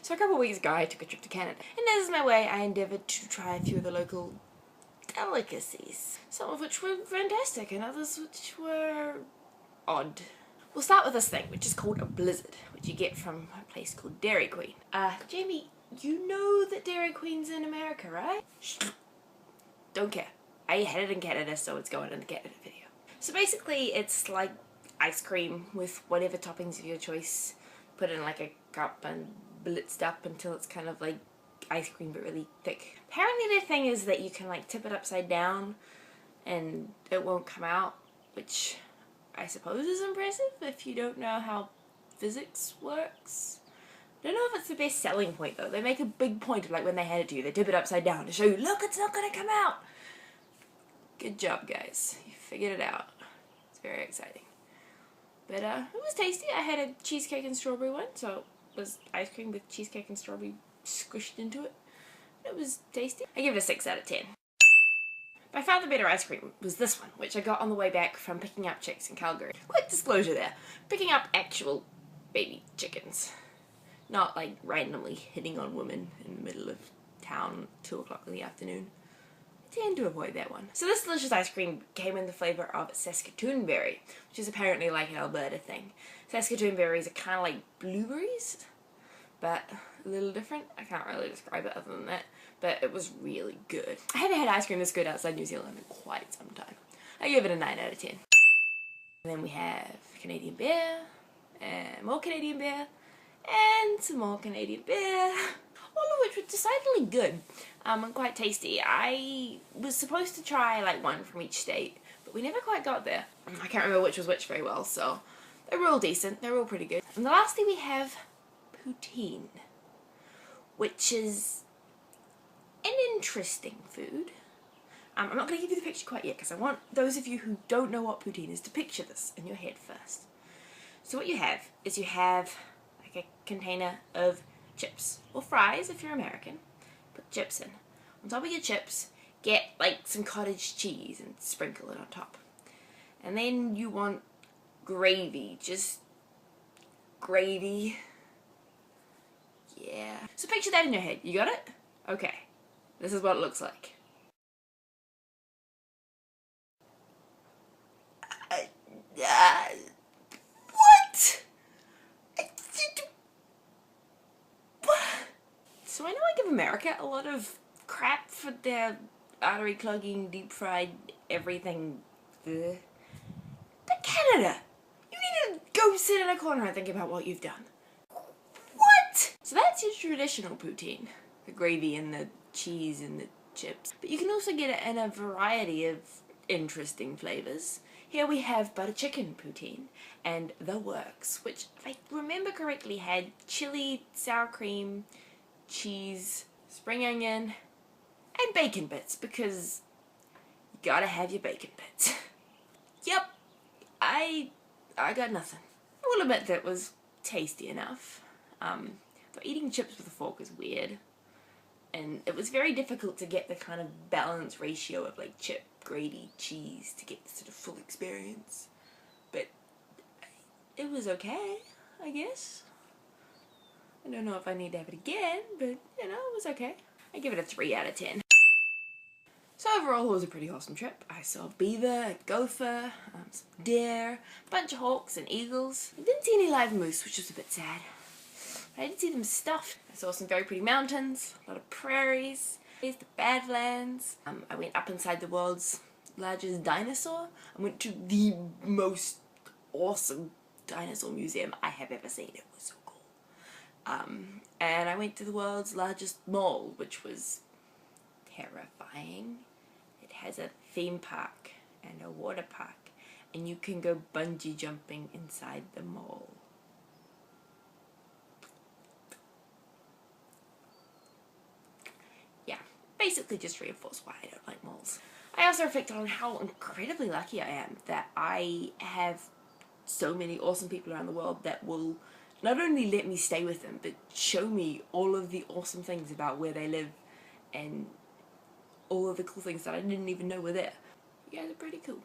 So a couple of weeks ago I took a trip to Canada, and as my way I endeavoured to try a few of the local delicacies, some of which were fantastic and others which were odd. We'll start with this thing, which is called a blizzard, which you get from a place called Dairy Queen. Jamie, you know that Dairy Queen's in America, right? Shh. Don't care. I had it in Canada, so it's going in the Canada video. So basically it's like ice cream with whatever toppings of your choice, put in like a cup and blitzed up until it's kind of like ice cream but really thick. Apparently the thing is that you can like tip it upside down and it won't come out, which I suppose is impressive if you don't know how physics works. I don't know if it's the best selling point though. They make a big point of like when they hand it to you, they tip it upside down to show you, look, it's not gonna come out. Good job guys, you figured it out. It's very exciting. But it was tasty. I had a cheesecake and strawberry one, so it was ice cream with cheesecake and strawberry squished into it. It was tasty. I give it a 6 out of 10. By far the better ice cream was this one, which I got on the way back from picking up chicks in Calgary. Quick disclosure there, picking up actual baby chickens. Not like randomly hitting on women in the middle of town at 2 o'clock in the afternoon. I tend to avoid that one. So this delicious ice cream came in the flavour of Saskatoon berry, which is apparently like an Alberta thing. Saskatoon berries are kind of like blueberries, but a little different. I can't really describe it other than that, but it was really good. I haven't had ice cream this good outside New Zealand in quite some time. I give it a 9 out of 10. And then we have Canadian bear, and more Canadian bear, and some more Canadian bear, all of which were decidedly good and quite tasty. I was supposed to try like one from each state, but we never quite got there. I can't remember which was which very well, so they were all decent, they were all pretty good. And the last thing we have poutine, which is an interesting food. I'm not going to give you the picture quite yet because I want those of you who don't know what poutine is to picture this in your head first. So what you have is you have like a container of chips, or fries if you're American. Put chips in. On top of your chips, get like some cottage cheese and sprinkle it on top. And then you want gravy, just gravy. Yeah. So picture that in your head. You got it? Okay. This is what it looks like. What? So I know I give America a lot of crap for their artery clogging, deep fried everything. But Canada, you need to go sit in a corner and think about what you've done. What? So that's your traditional poutine. The gravy and the cheese and the chips. But you can also get it in a variety of interesting flavours. Here we have butter chicken poutine and the works, which if I remember correctly had chili, sour cream, cheese, spring onion, and bacon bits, because you gotta have your bacon bits. Yep, I got nothing. I will admit that it was tasty enough. Though eating chips with a fork is weird, and it was very difficult to get the kind of balanced ratio of like chip, gravy, cheese to get the sort of full experience. But it was okay, I guess. I don't know if I need to have it again, but you know, it was okay. I give it a 3 out of 10. So overall, it was a pretty awesome trip. I saw beaver, a gopher, some deer, a bunch of hawks and eagles. I didn't see any live moose, which was a bit sad. But I did see them stuffed. I saw some very pretty mountains, a lot of prairies, the Badlands. I went up inside the world's largest dinosaur. I went to the most awesome dinosaur museum I have ever seen. It was so cool. And I went to the world's largest mall, which was terrifying. It has a theme park and a water park, and you can go bungee jumping inside the mall. Yeah, basically just reinforce why I don't like malls. I also reflected on how incredibly lucky I am that I have so many awesome people around the world that will not only let me stay with them, but show me all of the awesome things about where they live and all of the cool things that I didn't even know were there. You guys are pretty cool.